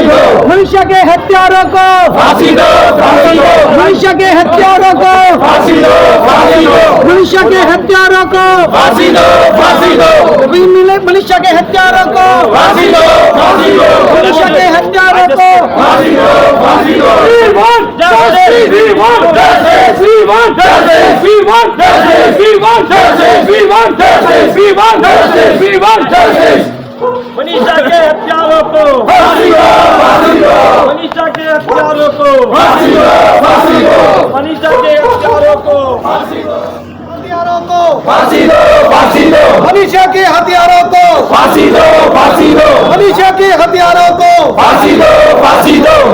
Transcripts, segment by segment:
मनुष्य के हत्यारों को फांसी दो, फांसी दो, मनुष्य के हत्यारों को फांसी दो, फांसी दो, मनुष्य के हत्यारों को फांसी दो, फांसी दो, मनुष्य के हत्यारों को फांसी दो, फांसी दो, मनुष्य के हत्यारों को फांसी दो, फांसी दो। We want justice, we want justice, we want justice, we want justice, we want justice, we want justice, we want justice, we want justice. Manisha के हत्यारों को फांसी दो, फांसी दो, मनीषा के हत्यारों को फांसी दो, फांसी दो, मनीषा के हत्यारों को फांसी दो, हत्यारों को फांसी दो, फांसी दो, मनुष्य के हत्यारों को फांसी दो, फांसी दो,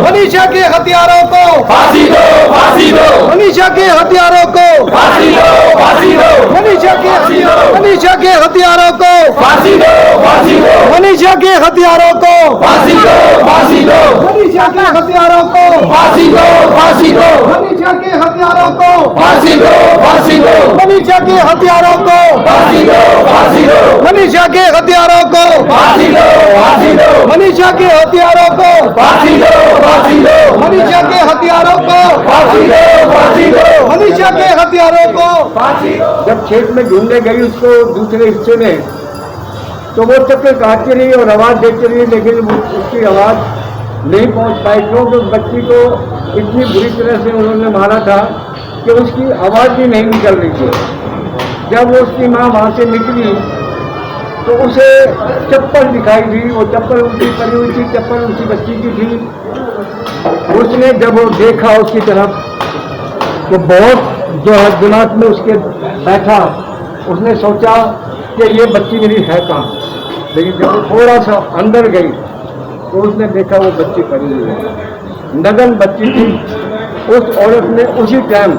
मनुष्य के हत्यारों को फांसी दो, फांसी दो, मनुष्य के हत्यारों को फांसी दो, फांसी दो, मनुष्य के हत्यारों को फांसी दो, फांसी दो, मनुष्य के हत्यारों को फांसी दो, फांसी दो, मनुष्य के हत्यारों को फांसी दो, फांसी दो, मनुष्य के हत्यारों को फांसी दो, फांसी दो, मनुष्य के हत्यारों को फांसी दो, फांसी दो, मनुष्य के हत्यारों को फांसी दो, फांसी दो, मनुष्य के हत्यारों को फांसी दो, फांसी दो, मनुष्य के हत्यारों को फांसी दो, फांसी दो, मनुष्य के हत्यारों को फांसी दो, फांसी दो, मनुष्य के हत्यारों को फांसी दो। जब खेत में ढूंढने गई उसको दूसरे हिस्से में, तो वो चक्कर काटती रही और आवाज़ देती रही, लेकिन उसकी आवाज़ नहीं पहुंच पाई, क्योंकि उस बच्ची को इतनी बुरी तरह से उन्होंने मारा था कि उसकी आवाज़ भी नहीं निकल रही थी। जब वो उसकी माँ वहाँ से निकली तो उसे चप्पल दिखाई दी, वो चप्पल उल्टी पड़ी हुई थी, चप्पल उसी बच्ची की थी। उसने जब वो देखा उसकी तरफ तो बहुत जो है दिमाग में उसके बैठा, उसने सोचा कि ये बच्ची मेरी है कहाँ। लेकिन जब वो थोड़ा सा अंदर गई तो उसने देखा वो बच्ची पड़ी हुई है, नगन बच्ची थी। उस औरत ने उसी टाइम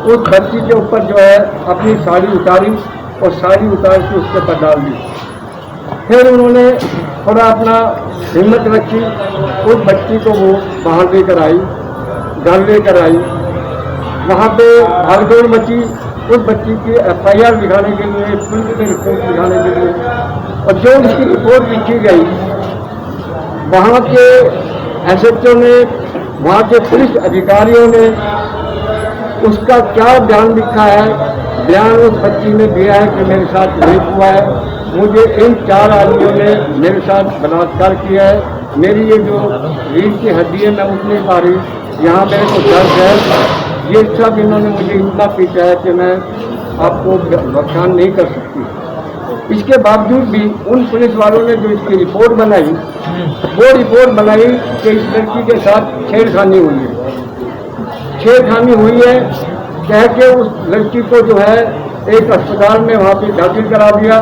उस बच्ची के ऊपर जो है अपनी साड़ी उतारी और साड़ी उतार के उसके ऊपर डाल दी। फिर उन्होंने थोड़ा अपना हिम्मत रखी, उस बच्ची को वो बाहर लेकर आई, घर लेकर आई। वहाँ पे भागदौड़ मची उस बच्ची की FIR दिखाने के लिए, पुलिस में रिपोर्ट दिखाने के लिए। और जो उसकी रिपोर्ट लिखी गई, वहाँ के SHO ने, वहाँ के पुलिस अधिकारियों ने उसका क्या बयान लिखा है, बयान उस बच्ची ने दिया है कि मेरे साथ रेप हुआ है, मुझे इन 4 आदमियों ने मेरे साथ बलात्कार किया है, मेरी ये जो रीढ़ की हड्डी है मैं उठ नहीं पा रही, यहाँ मेरे को दर्द है, ये सब इन्होंने मुझे इतना पीटा है कि मैं आपको बखान नहीं कर सकती। इसके बावजूद भी उन पुलिस वालों ने जो इसकी रिपोर्ट बनाई, वो रिपोर्ट बनाई कि इस लड़की के साथ छेड़खानी हुई है। छेड़खानी हुई है कह के उस लड़की को जो है एक अस्पताल में वहाँ पे दाखिल करा दिया।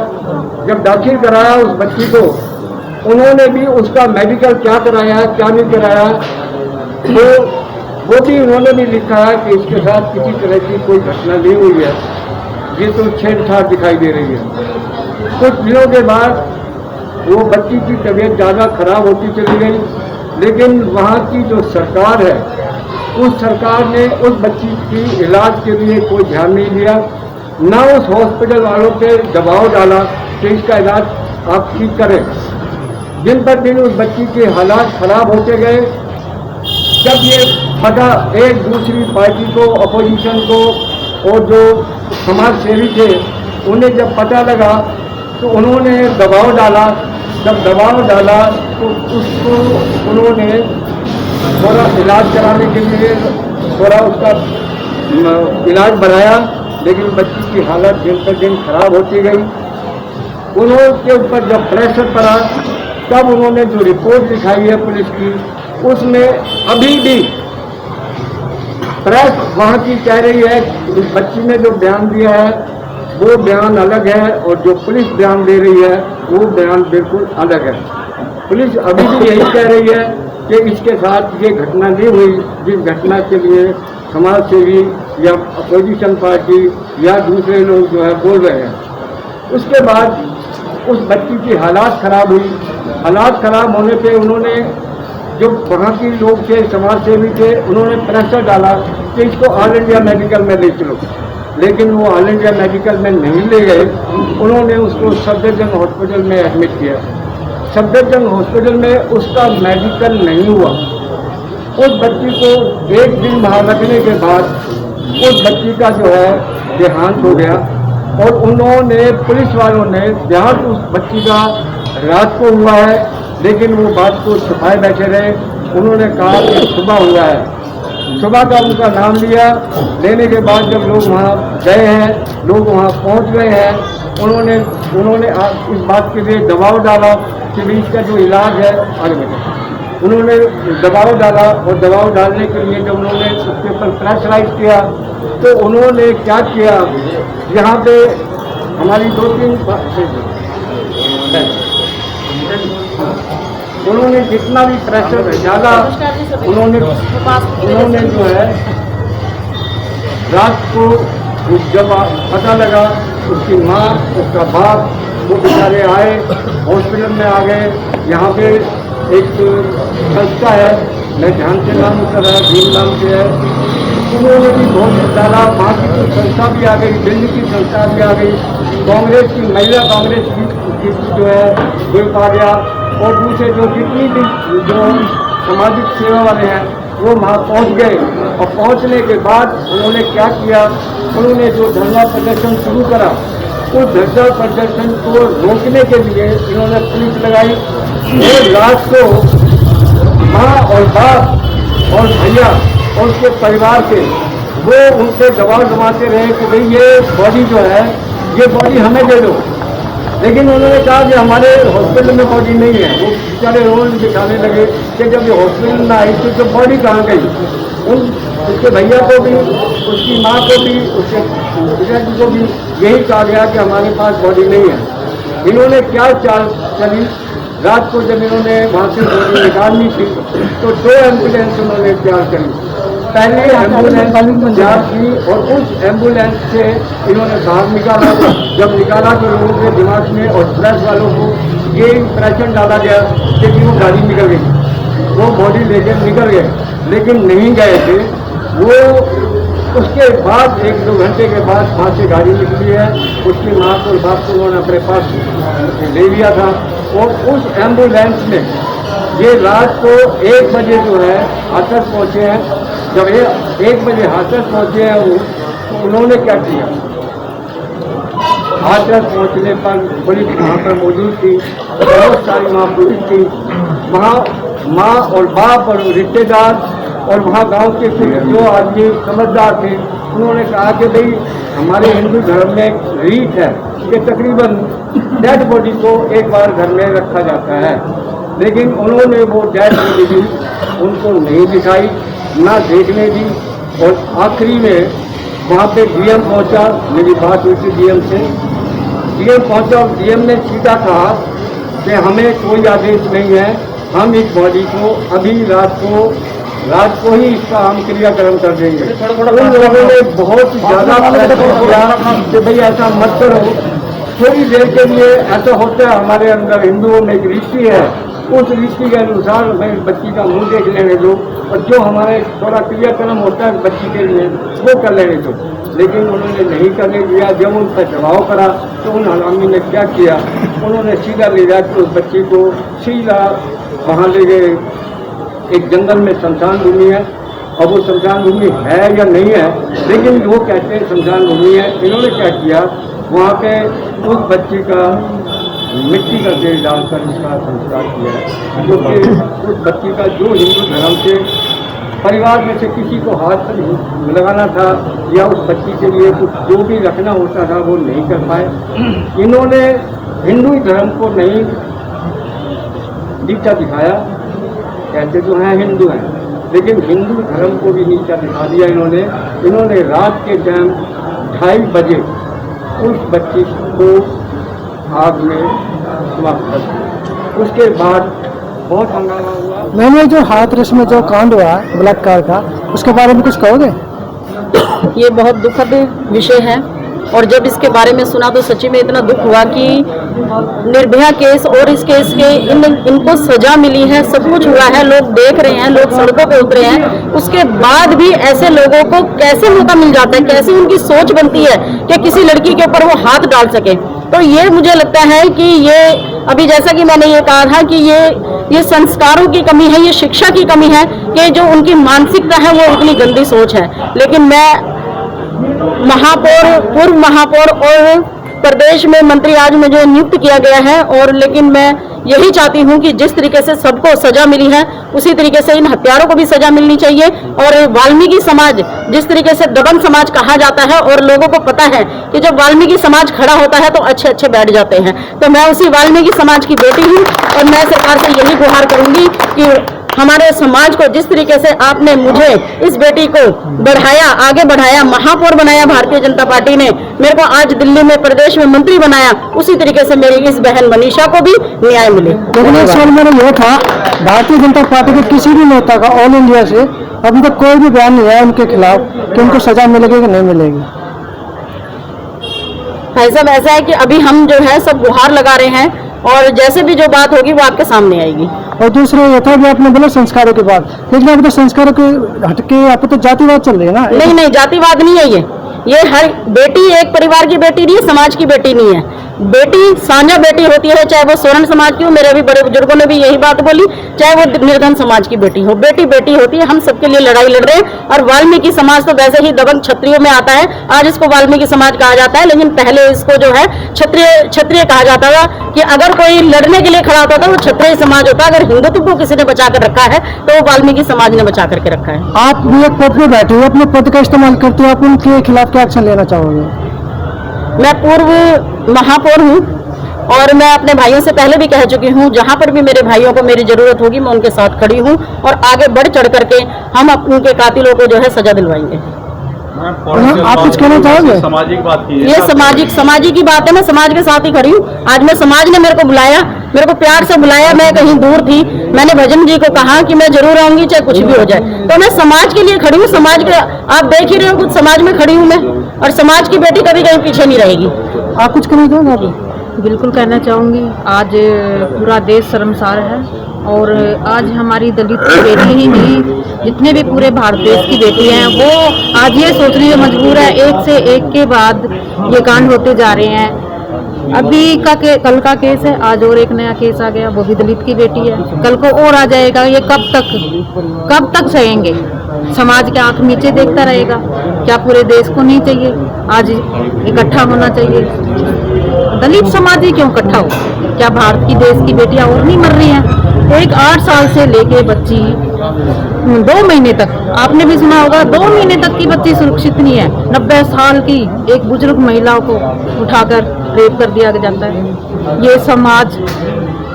जब दाखिल कराया उस बच्ची को, उन्होंने भी उसका मेडिकल क्या कराया है क्या नहीं कराया, वो भी उन्होंने भी लिखा है कि इसके साथ किसी तरह की कोई घटना नहीं हुई है, ये तो छेड़छाड़ दिखाई दे रही है। कुछ दिनों के बाद वो बच्ची की तबीयत ज़्यादा खराब होती चली गई, लेकिन वहाँ की जो सरकार है, उस सरकार ने उस बच्ची की इलाज के लिए कोई ध्यान नहीं दिया, ना उस हॉस्पिटल वालों पे दबाव डाला कि इसका इलाज आप ठीक करें। दिन पर दिन उस बच्ची के हालात खराब होते गए। जब ये पता एक दूसरी पार्टी को, अपोजिशन को और जो समाज सेवी थे उन्हें जब पता लगा तो उन्होंने दबाव डाला। जब दबाव डाला तो उसको उन्होंने थोड़ा इलाज कराने के लिए थोड़ा उसका इलाज बनाया, लेकिन बच्ची की हालत दिन पर दिन खराब होती गई। उन्होंने ऊपर जब प्रेशर पड़ा तब उन्होंने जो रिपोर्ट दिखाई है पुलिस की, उसमें अभी भी प्रेस वहाँ की कह रही है इस बच्ची ने जो बयान दिया है वो बयान अलग है और जो पुलिस बयान दे रही है वो बयान बिल्कुल अलग है। पुलिस अभी भी यही कह रही है कि इसके साथ ये घटना नहीं हुई जिस घटना के लिए समाज सेवी या अपोजिशन पार्टी या दूसरे लोग जो है बोल रहे हैं। उसके बाद उस बच्ची की हालात खराब हुई। हालात खराब होने पे उन्होंने जो वहाँ के लोग थे, समाज सेवी थे, उन्होंने प्रेशर डाला कि इसको ऑल इंडिया मेडिकल में ले चलो, लेकिन वो ऑल इंडिया मेडिकल में नहीं ले गए। उन्होंने उसको सफदरजंग हॉस्पिटल में एडमिट किया। सफदरजंग हॉस्पिटल में उसका मेडिकल नहीं हुआ। उस बच्ची को एक दिन वहाँ रखने के बाद उस बच्ची का जो है देहांत हो गया और उन्होंने पुलिस वालों ने देहांत उस बच्ची का रात को हुआ है, लेकिन वो बात को छुपाए बैठे रहे। उन्होंने कहा कि सुबह हुआ है। सुबह का उनका नाम लिया, लेने के बाद जब लोग वहाँ गए हैं, लोग वहाँ पहुँच गए हैं, उन्होंने इस बात के लिए दबाव डाला कि भी इसका जो इलाज है आगे बढ़े। उन्होंने दबाव डाला और दबाव डालने के लिए जब उन्होंने उसके ऊपर प्रेशराइज किया तो उन्होंने क्या किया, यहाँ पे हमारी 2-3 उन्होंने जितना भी प्रेशर डाला उन्होंने जो है रात को जब पता लगा उसकी माँ उसका बाप वो बेचारे आए, हॉस्पिटल में आ गए। यहाँ पे एक संस्था है, मैं ध्यान से नाम उसका रहा, भीम नाम से है, उन्होंने भी बहुत डाला। वहाँ की कुछ संस्था भी आ गई, दिल्ली की संस्था भी आ गई, कांग्रेस की महिला कांग्रेस की जो है ग्रुप आ गया और दूसरे जो जितनी भी जो सामाजिक सेवा वाले हैं वो वहाँ पहुँच गए। और पहुँचने के बाद उन्होंने क्या किया, उन्होंने जो धरना प्रदर्शन शुरू करा, उस धरना प्रदर्शन को रोकने के लिए इन्होंने पुलिस लगाई और रात को माँ और बाप और भैया और उसके परिवार के वो उनसे दबाव जमाते रहे कि भाई ये बॉडी जो है ये बॉडी हमें दे दो। लेकिन उन्होंने कहा कि हमारे हॉस्पिटल में बॉडी नहीं है। वो बेचारे रोज दिखाने लगे कि जब ये हॉस्पिटल में आई थी तो बॉडी कहाँ गई। उसके भैया को भी, उसकी माँ को भी, उसके पिताजी को भी यही कहा गया कि हमारे पास बॉडी नहीं है। इन्होंने क्या चाल चली, रात को जब इन्होंने वहाँ से बॉडी निकालनी थी तो 2 एम्बुलेंस उन्होंने तैयार करी। पहले एम्बुलेंस तैयार की और उस एम्बुलेंस से इन्होंने बाहर निकाला। जब निकाला तो लोगों के दिमाग में और प्रेस वालों को ये इंप्रेशन डाला गया कि वो गाड़ी निकल गई, वो बॉडी लेकर निकल गए, लेकिन नहीं गए थे वो। उसके बाद 1-2 घंटे के बाद वहाँ से गाड़ी निकली है, उसकी माँ को और बाप को उन्होंने अपने पास ले लिया था और उस एम्बुलेंस में ये रात को 1 बजे जो है हाथरस पहुँचे हैं। जब ये 1 बजे हाथरस पहुँचे हैं वो, तो उन्होंने क्या किया, हाथरस पहुँचने पर पुलिस वहाँ पर मौजूद थी, बहुत सारी वहाँ पुलिस थी, वहाँ माँ और बाप और रिश्तेदार और वहाँ गांव के जो आदमी समझदार थे उन्होंने कहा कि भाई हमारे हिंदू धर्म में एक रीत है कि तकरीबन डेड बॉडी को एक बार घर में रखा जाता है। लेकिन उन्होंने वो डेड बॉडी भी उनको नहीं दिखाई, ना देखने दी। और आखिरी में वहाँ पे डीएम पहुँचा, मेरी बात हुई थी डीएम से, डीएम पहुँचा और डीएम ने सीधा कहा कि हमें कोई आदेश नहीं है, हम इस बॉडी को अभी रात को ही इसका हम क्रियाक्रम कर देंगे। उन लोगों ने बहुत ज़्यादा प्रयास किया कि भाई ऐसा मत करो, थोड़ी देर के लिए ऐसा होता है हमारे अंदर हिंदुओं में एक रीति है, उस रीति के अनुसार मैं बच्ची का मुंह देख लेने दो और जो हमारे थोड़ा क्रियाक्रम होता है बच्ची के लिए वो कर लेने दो। लेकिन उन्होंने नहीं करने दिया। जब उन पर दबाव करा तो उन हरामी ने क्या किया, उन्होंने सीधा ले जाकर उस बच्ची को सीधा वहाँ ले गए। एक जंगल में शमशान भूमि है, और वो शमशान भूमि है या नहीं है, लेकिन वो कहते हैं शमशान भूमि है। इन्होंने क्या किया, वहाँ पे उस बच्ची का मिट्टी का तेल डालकर उसका संस्कार किया है, क्योंकि उस बच्ची का जो हिंदू धर्म से परिवार में से किसी को हाथ लगाना था या उस बच्ची के लिए कुछ जो भी रखना होता था वो नहीं कर पाए। इन्होंने हिंदू धर्म को नहीं नीचा दिखाया, कहते तो हैं हिंदू हैं, लेकिन हिंदू धर्म को भी नीचा दिखा दिया इन्होंने रात के टाइम 2:30 बजे उस बच्ची को आग में समाप्त कर दिया। उसके बाद बहुत हंगामा हुआ। मैंने जो हाथरस में जो कांड हुआ बलात्कार का, उसके बारे में कुछ कहोगे? ये बहुत दुखद विषय है और जब इसके बारे में सुना तो सच्ची में इतना दुख हुआ कि निर्भया केस और इस केस के इनको सजा मिली है, सब कुछ हुआ है, लोग देख रहे हैं, लोग सड़कों पे उतरे हैं, उसके बाद भी ऐसे लोगों को कैसे मौका मिल जाता है, कैसे उनकी सोच बनती है कि किसी लड़की के ऊपर वो हाथ डाल सके। तो ये मुझे लगता है कि ये अभी जैसा कि मैंने ये कहा था कि ये संस्कारों की कमी है, ये शिक्षा की कमी है कि जो उनकी मानसिकता है वो इतनी गंदी सोच है। लेकिन मैं महापौर, पूर्व महापौर और प्रदेश में मंत्री आज मुझे नियुक्त किया गया है, और लेकिन मैं यही चाहती हूँ कि जिस तरीके से सबको सजा मिली है उसी तरीके से इन हत्यारों को भी सजा मिलनी चाहिए। और वाल्मीकि समाज, जिस तरीके से दबंग समाज कहा जाता है और लोगों को पता है कि जब वाल्मीकि समाज खड़ा होता है तो अच्छे अच्छे बैठ जाते हैं, तो मैं उसी वाल्मीकि समाज की बेटी हूँ और मैं सरकार से यही गुहार करूंगी कि हमारे समाज को जिस तरीके से आपने मुझे, इस बेटी को बढ़ाया, आगे बढ़ाया, महापौर बनाया भारतीय जनता पार्टी ने, मेरे को आज दिल्ली में प्रदेश में मंत्री बनाया, उसी तरीके से मेरी इस बहन मनीषा को भी न्याय मिले। लेकिन एक सवाल मेरा यह था, भारतीय जनता पार्टी के किसी भी नेता का ऑल इंडिया से अभी तक कोई भी बयान नहीं आया उनके खिलाफ कि उनको सजा मिलेगी कि नहीं मिलेगी। भाई साहब, ऐसा है कि अभी हम जो है सब गुहार लगा रहे हैं और जैसे भी जो बात होगी वो आपके सामने आएगी। और दूसरा ये था कि आपने बोला संस्कारों की बात, लेकिन अभी तो संस्कारों के हटके यहाँ पे तो जातिवाद चल रही है ना। नहीं, जातिवाद नहीं है ये हर बेटी एक परिवार की बेटी नहीं है, समाज की बेटी नहीं है। बेटी साझा बेटी होती है, चाहे वो स्वर्ण समाज की हो, मेरे भी बड़े बुजुर्गों ने भी यही बात बोली, चाहे वो निर्धन समाज की बेटी हो, बेटी बेटी होती है। हम सबके लिए लड़ाई लड़ रहे हैं। और वाल्मीकि समाज तो वैसे ही दबंग क्षत्रियों में आता है, आज इसको वाल्मीकि समाज कहा जाता है, लेकिन पहले इसको जो है क्षत्रिय कहा जाता था कि अगर कोई लड़ने के लिए खड़ा होता था वो क्षत्रिय समाज होता। अगर हिंदुत्व को किसी ने बचा कर रखा है तो वो वाल्मीकि समाज ने बचा करके रखा है। आप भी एक पद पे बैठे हो, अपने पद का इस्तेमाल करते हो, आप उनके खिलाफ क्या एक्शन लेना चाहोगे? मैं पूर्व महापौर हूँ और मैं अपने भाइयों से पहले भी कह चुकी हूँ, जहाँ पर भी मेरे भाइयों को मेरी जरूरत होगी मैं उनके साथ खड़ी हूँ और आगे बढ़ चढ़ करके हम उनके कातिलों को जो है सजा दिलवाएंगे। आप कुछ कहना चाहोगे? सामाजिक बात की ये सामाजिक की बात है, मैं समाज के साथ ही खड़ी हूँ। आज मैं समाज ने मेरे को बुलाया, मेरे को प्यार से बुलाया, मैं कहीं दूर थी, मैंने भजन जी को कहा कि मैं जरूर आऊंगी चाहे कुछ भी हो जाए, तो मैं समाज के लिए खड़ी हूँ। समाज के आप देख ही रहे हो, कुछ समाज में खड़ी हूँ मैं, और समाज की बेटी कभी कहीं पीछे नहीं रहेगी। आप कुछ कहना चाहोगे? अभी बिल्कुल कहना चाहूँगी, आज पूरा देश शर्मसार है और आज हमारी दलित की बेटी ही नहीं, जितने भी पूरे भारत देश की बेटी हैं वो आज ये सोचने में मजबूर है, एक से एक के बाद ये कांड होते जा रहे हैं। अभी कल का केस है, आज और एक नया केस आ गया, वो भी दलित की बेटी है, कल को और आ जाएगा। ये कब तक सहेंगे? समाज के आंख नीचे देखता रहेगा? क्या पूरे देश को नहीं चाहिए आज इकट्ठा होना चाहिए? दलित समाज ही क्यों इकट्ठा हो? क्या भारत की देश की बेटियां और नहीं मर रही हैं? एक 8 साल से लेके बच्ची 2 महीने तक, आपने भी सुना होगा, 2 महीने तक की बच्ची सुरक्षित नहीं है। 90 साल की एक बुजुर्ग महिला को उठाकर रेप कर दिया जाता है। ये समाज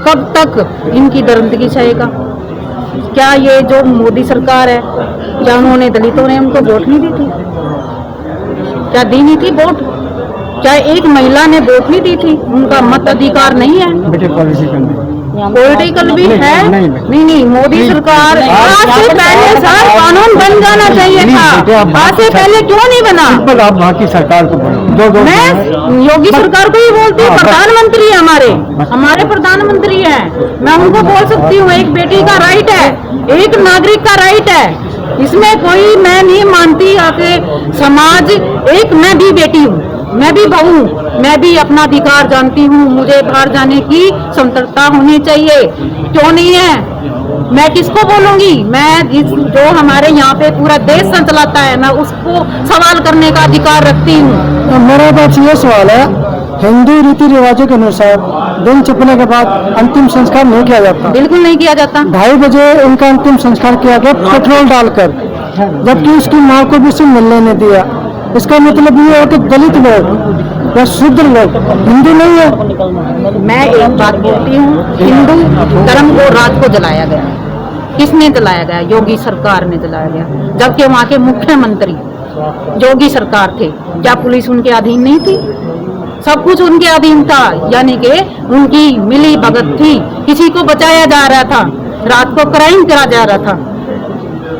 कब तक इनकी दर्दगी सहेगा? क्या ये जो मोदी सरकार है, क्या उन्होंने दलितों ने उनको वोट नहीं दी थी? क्या दी नहीं थी वोट? क्या एक महिला ने वोट नहीं दी थी? उनका मत अधिकार नहीं है? पॉलिटिकल भी है? नहीं, मोदी सरकार आज से पहले सर कानून बन जाना चाहिए था, आज से पहले क्यों नहीं बना? आप बाकी सरकार को बोलो। मैं योगी सरकार को ही बोलती हूँ, प्रधानमंत्री है हमारे प्रधानमंत्री हैं, मैं उनको बोल सकती हूँ। एक बेटी का राइट है, एक नागरिक का राइट है, इसमें कोई मैं नहीं मानती आके समाज। एक मैं भी बेटी हूँ, मैं भी बहू हूँ, मैं भी अपना अधिकार जानती हूँ, मुझे बाहर जाने की स्वतंत्रता होनी चाहिए। क्यों नहीं है? मैं किसको बोलूंगी? मैं जो हमारे यहाँ पे पूरा देश संचलाता है, मैं उसको सवाल करने का अधिकार रखती हूँ। तो मेरा तो आपसे ये सवाल है, हिंदू रीति रिवाजों के अनुसार दिन छिपने के बाद अंतिम संस्कार नहीं किया जाता? बिल्कुल नहीं किया जाता। 2:30 बजे उनका अंतिम संस्कार किया गया पेट्रोल डालकर, जबकि उसकी माँ को भी उसे मिलने नहीं दिया। इसका मतलब ये है कि दलित लोग या शूद्र लोग हिंदू नहीं है। मैं एक बात बोलती हूँ, हिंदू धर्म को रात को जलाया गया। किसने जलाया गया? योगी सरकार ने जलाया गया, जबकि वहाँ के मुख्यमंत्री योगी सरकार थे। क्या पुलिस उनके अधीन नहीं थी? सब कुछ उनके अधीन था, यानी कि उनकी मिली भगत थी। किसी को बचाया जा रहा था, रात को क्राइम करा जा रहा था,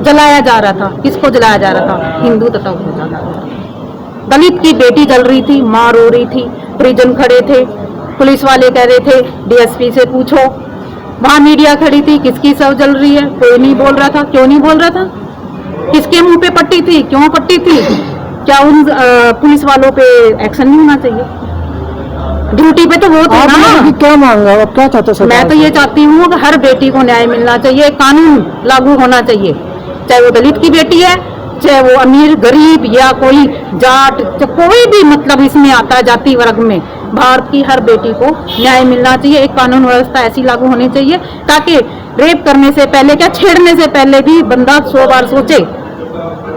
जलाया जा रहा था। किसको जलाया जा रहा था? हिंदू तथा को जलाया जा रहा था। दलित की बेटी जल रही थी, माँ रो रही थी, परिजन खड़े थे, पुलिस वाले कह रहे थे डीएसपी से पूछो, वहाँ मीडिया खड़ी थी, किसकी शव जल रही है? कोई नहीं बोल रहा था। क्यों नहीं बोल रहा था? किसके मुंह पे पट्टी थी? क्यों पट्टी थी? क्या उन पुलिस वालों पे एक्शन नहीं होना चाहिए? ड्यूटी पे तो वो थे आप ना। लोगों की क्या मांग है, आप क्या चाहते हैं? मैं तो ये चाहती हूँ कि हर बेटी को न्याय मिलना चाहिए, कानून लागू होना चाहिए, चाहे वो दलित की बेटी है, चाहे वो अमीर गरीब या कोई जाट, कोई भी मतलब इसमें आता है जाति वर्ग में, भारत की हर बेटी को न्याय मिलना चाहिए। एक कानून व्यवस्था ऐसी लागू होनी चाहिए ताकि रेप करने से पहले, क्या छेड़ने से पहले भी बंदा 100 बार सोचे।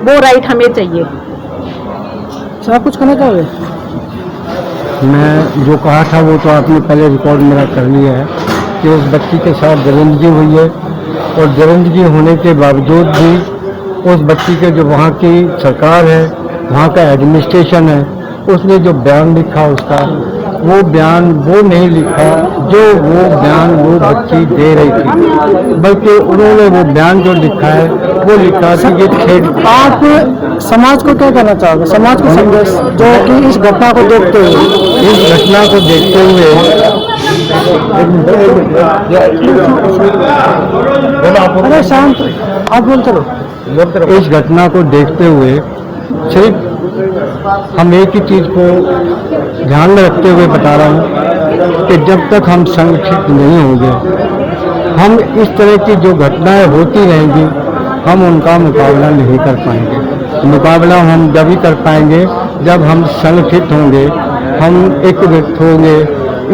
वो राइट हमें चाहिए। सर आप कुछ कहना चाहोगे? मैं जो कहा था वो तो आपने पहले रिकॉर्ड मेरा कर लिया है कि उस बच्ची के साथ दरिंदगी हुई है, और दरिंदगी होने के बावजूद भी उस बच्ची के जो वहाँ की सरकार है, वहाँ का एडमिनिस्ट्रेशन है, उसने जो बयान लिखा उसका, वो बयान वो नहीं लिखा जो वो बयान वो बच्ची दे रही थी, बल्कि उन्होंने वो बयान जो लिखा है वो लिखा कि ये छेड़। आप समाज को क्या कहना चाहोगे, समाज को संदेश जो कि इस घटना को देखते हुए? इस घटना को देखते हुए अरे शांत, आप बोलते रहो। इस घटना को देखते हुए सिर्फ हम एक ही चीज को ध्यान में रखते हुए बता रहा हूँ कि जब तक हम संगठित नहीं होंगे, हम इस तरह की जो घटनाएं होती रहेंगी, हम उनका मुकाबला नहीं कर पाएंगे। मुकाबला हम जब ही कर पाएंगे जब हम संगठित होंगे, हम एकजुट होंगे,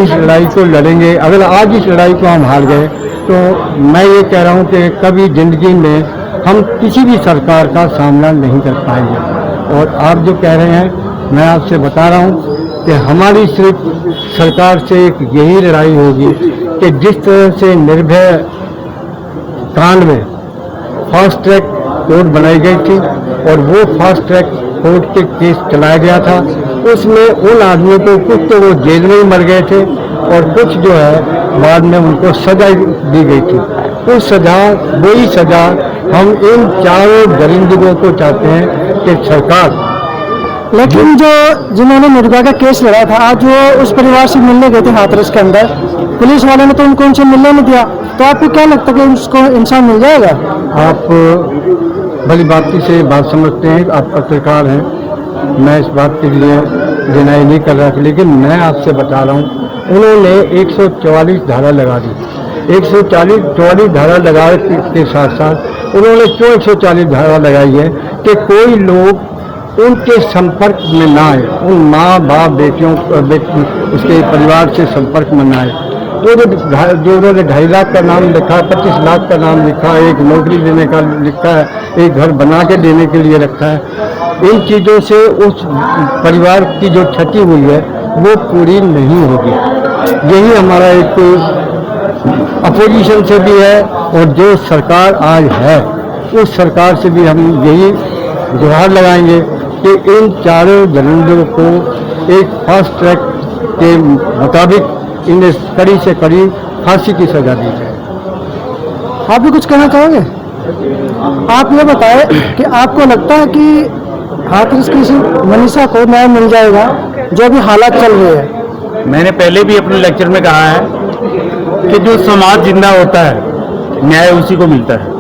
इस लड़ाई को लड़ेंगे। अगर आज इस लड़ाई को हम हार गए तो मैं ये कह रहा हूँ कि कभी जिंदगी में हम किसी भी सरकार का सामना नहीं कर पाएंगे। और आप जो कह रहे हैं, मैं आपसे बता रहा हूँ कि हमारी सिर्फ सरकार से एक यही लड़ाई होगी कि जिस तरह से निर्भया कांड में फास्ट ट्रैक कोर्ट बनाई गई थी और वो फास्ट ट्रैक कोर्ट के केस चलाया गया था, उसमें उन आदमियों को कुछ तो वो जेल में ही मर गए थे और कुछ जो है बाद में उनको सजा दी गई थी। उस सजा, वही सजा हम इन चारों दरिंदों को चाहते हैं कि सरकार। लेकिन जो जिन्होंने निर्भया का केस लड़ा था, आज वो उस परिवार से मिलने गए थे हाथरस के अंदर, पुलिस वाले ने तो उनको उनसे मिलने नहीं दिया, तो आपको क्या लगता है कि उसको इंसान मिल जाएगा? आप भली बाती से बात समझते हैं, आप पत्रकार हैं, मैं इस बात के लिए डिनाई नहीं कर रहा, लेकिन मैं आपसे बता रहा हूँ उन्होंने 144 धारा लगा दी। 144 धारा लगाने के साथ साथ उन्होंने क्यों 140 धारा लगाई है कि कोई लोग उनके संपर्क में ना आए, उन माँ बाप बेटियों उसके परिवार से संपर्क में ना आए। तो जो उन्होंने 2.5 लाख का नाम लिखा, 25 लाख का नाम लिखा, एक नौकरी देने का लिखा है, एक घर बना के देने के लिए रखा है, इन चीज़ों से उस परिवार की जो क्षति हुई है वो पूरी नहीं होगी। यही हमारा एक अपोजिशन से भी है और जो सरकार आज है उस सरकार से भी हम यही गुहार लगाएंगे कि इन चारों दरिंदों को एक फास्ट ट्रैक के मुताबिक इन्हें कड़ी से कड़ी फांसी की सजा दी जाए। आप भी कुछ कहना चाहोगे? आप ये बताएं कि आपको लगता है कि हाथरस की मनीषा को न्याय मिल जाएगा जो भी हालात चल रहे हैं? मैंने पहले भी अपने लेक्चर में कहा है कि जो समाज जिंदा होता है न्याय उसी को मिलता है।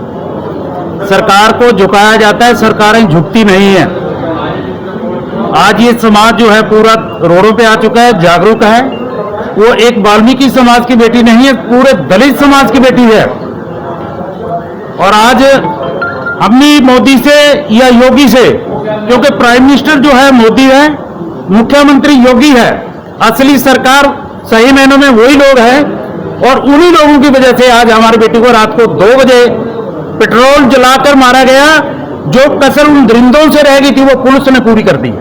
सरकार को झुकाया जाता है, सरकारें झुकती नहीं है। आज ये समाज जो है पूरा रोडों पे आ चुका है, जागरूक है। वो एक वाल्मीकि समाज की बेटी नहीं है, पूरे दलित समाज की बेटी है। और आज हम भी मोदी से या योगी से, क्योंकि प्राइम मिनिस्टर जो है मोदी है, मुख्यमंत्री योगी है, असली सरकार सही मायनों में वही लोग हैं। और उन्हीं लोगों की वजह से आज हमारी बेटी को रात को 2 बजे पेट्रोल जलाकर मारा गया। जो कसर उन दरिंदों से रह गई थी वो पुलिस ने पूरी कर दी।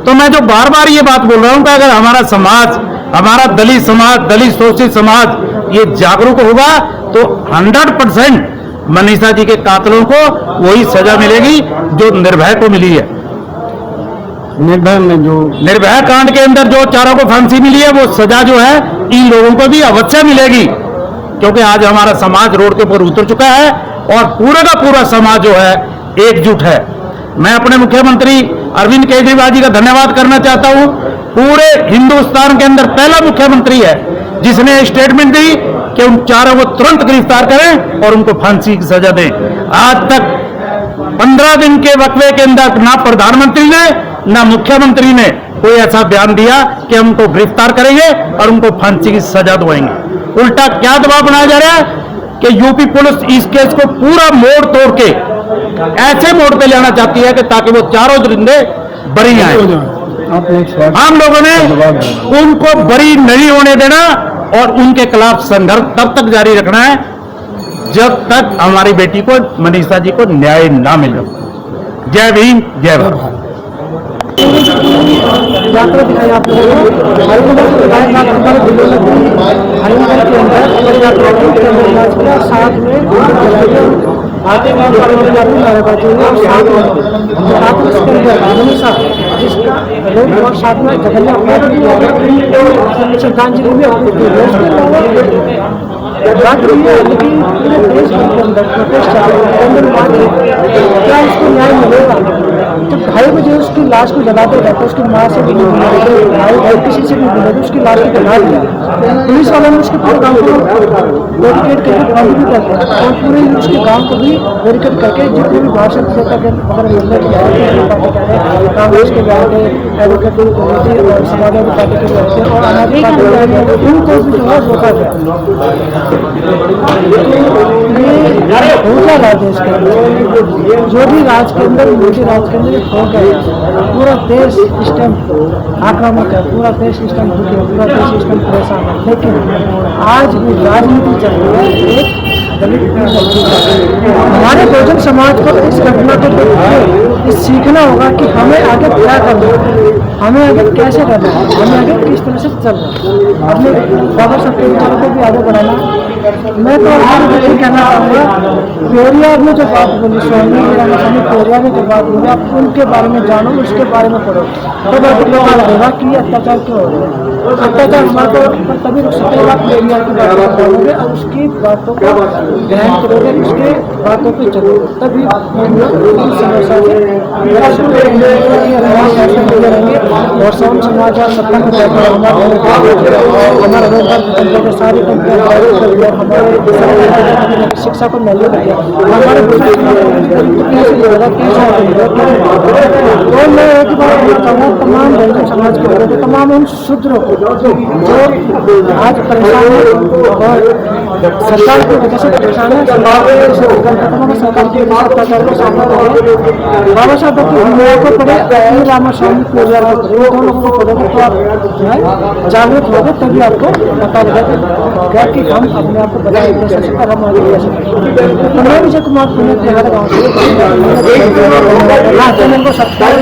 तो मैं जो बार बार ये बात बोल रहा हूं कि अगर हमारा समाज, हमारा दलित समाज, दलित शोषित समाज ये जागरूक होगा तो 100% मनीषा जी के कातलों को वही सजा मिलेगी जो निर्भया को मिली है। निर्भया में जो निर्भया कांड के अंदर जो चारों को फांसी मिली है वो सजा जो है इन लोगों को भी अवश्य मिलेगी, क्योंकि आज हमारा समाज रोड के ऊपर उतर चुका है और पूरा का पूरा समाज जो है एकजुट है। मैं अपने मुख्यमंत्री अरविंद केजरीवाल जी का धन्यवाद करना चाहता हूं। पूरे हिंदुस्तान के अंदर पहला मुख्यमंत्री है जिसने स्टेटमेंट दी कि उन चारों को तुरंत गिरफ्तार करें और उनको फांसी की सजा दें। आज तक 15 दिन के वक्फे के अंदर ना प्रधानमंत्री ने ना मुख्यमंत्री ने कोई ऐसा बयान दिया कि हम उनको गिरफ्तार करेंगे और उनको फांसी की सजा दवाएंगे। उल्टा क्या दबाव बनाया जा रहा है कि यूपी पुलिस इस केस को पूरा मोड़ तोड़ के ऐसे मोड़ पे लाना चाहती है कि ताकि वो चारों दरिंदे बरी आए। हम लोगों ने उनको बरी नहीं होने देना और उनके खिलाफ संघर्ष तब तक जारी रखना है जब तक हमारी बेटी को, मनीषा जी को, न्याय ना मिले। जय भीम, जय भारत। यात्रा दिखाई आप लोगों को हरिनगर के विधायक हरिनगर के अंदर यात्रा की साथ में आते नारेबाजी हुई और साथ में इसके अंदर मनीषा जिसका लोग और साथ में जगन्या श्रद्धांजलि भी अर्पित की है। उसके अलावा बात हुई है लेकिन पूरे देश भर के अंदर प्रोटेस्ट क्या इसको न्याय मिलेगा। जब 2:30 बजे उसकी लाश को जलाते रहते, उसकी माँ से भी भाई किसी से भी मिले, उसकी लाश को जला दिया। पुलिस वालों ने उसके पूरे गाँव को बैरिकेड करके बंद भी कर दिया और पूरे उसके गाँव को भी बैरिकेड करके जितने भी भाषण देता गया अगर मिलने के आए कांग्रेस के भी आए थे, एडवोकेट और समाजवादी पार्टी के भी आए थे और आजादी पार्टी के आए थे, उनको भी जो है रोका गया। ये होता रहा देश के अंदर, जो भी राज के अंदर, मोदी राज के अंदर हो गया। पूरा देश इस टाइम आक्रामक है, पूरा देश इस टाइम दुखी है, पूरा देश इस टाइम परेशान है। लेकिन आज भी राजनीति चल रही है एक दलित हमारे बहुजन समाज को इस घटना को देख के सीखना होगा कि हमें आगे क्या करना है, हमें आगे कैसे करना है, हमें आगे किस तरह से चलना है, अपने बाबा साहब के विचारों को भी आगे बढ़ाना। मैं तो यही कहना चाहूँगा, पेरियार ने जो बात बोली, स्वामी पेरियार ने जो बात बोली, आप उनके बारे में जानो, उसके बारे में पढ़ो, तब आपको पता लगेगा कि ये अत्याचार क्यों हो रहा है। अत्याचार हमारे को तभी रुक सकेगा पेरियार की बात करोगे और उसकी बातों को ग्रहण करोगे, उसके बातों पर चलो, तभी समस्या रहेंगे। और सौन समाज और सत्ता को देखकर हमारे रोजगार सारी कंपनियां हमारे शिक्षा को नहीं दिया, हमारे और मैं एक बात कहना चाहूँगा तमाम बहुजन समाज के लोगों को, तमाम उन शूद्रों को जो आज परेशान है और सरकार की वजह से परेशान है, सरकार की अत्याचार को सामना करें। बाबा साहब को पढ़े, रामा स्वामी पेरियार को पढ़े, दोनों को पढ़ोगे तो आप जो है जागरूक होगे, तभी आपको पता लगेगा कि हम अपने आप को बताए कैसे सकते, हम आगे कैसे सकते। तो मैं विजय कुमार पुणे बिहार गाँव से चैनल को सब्सक्राइब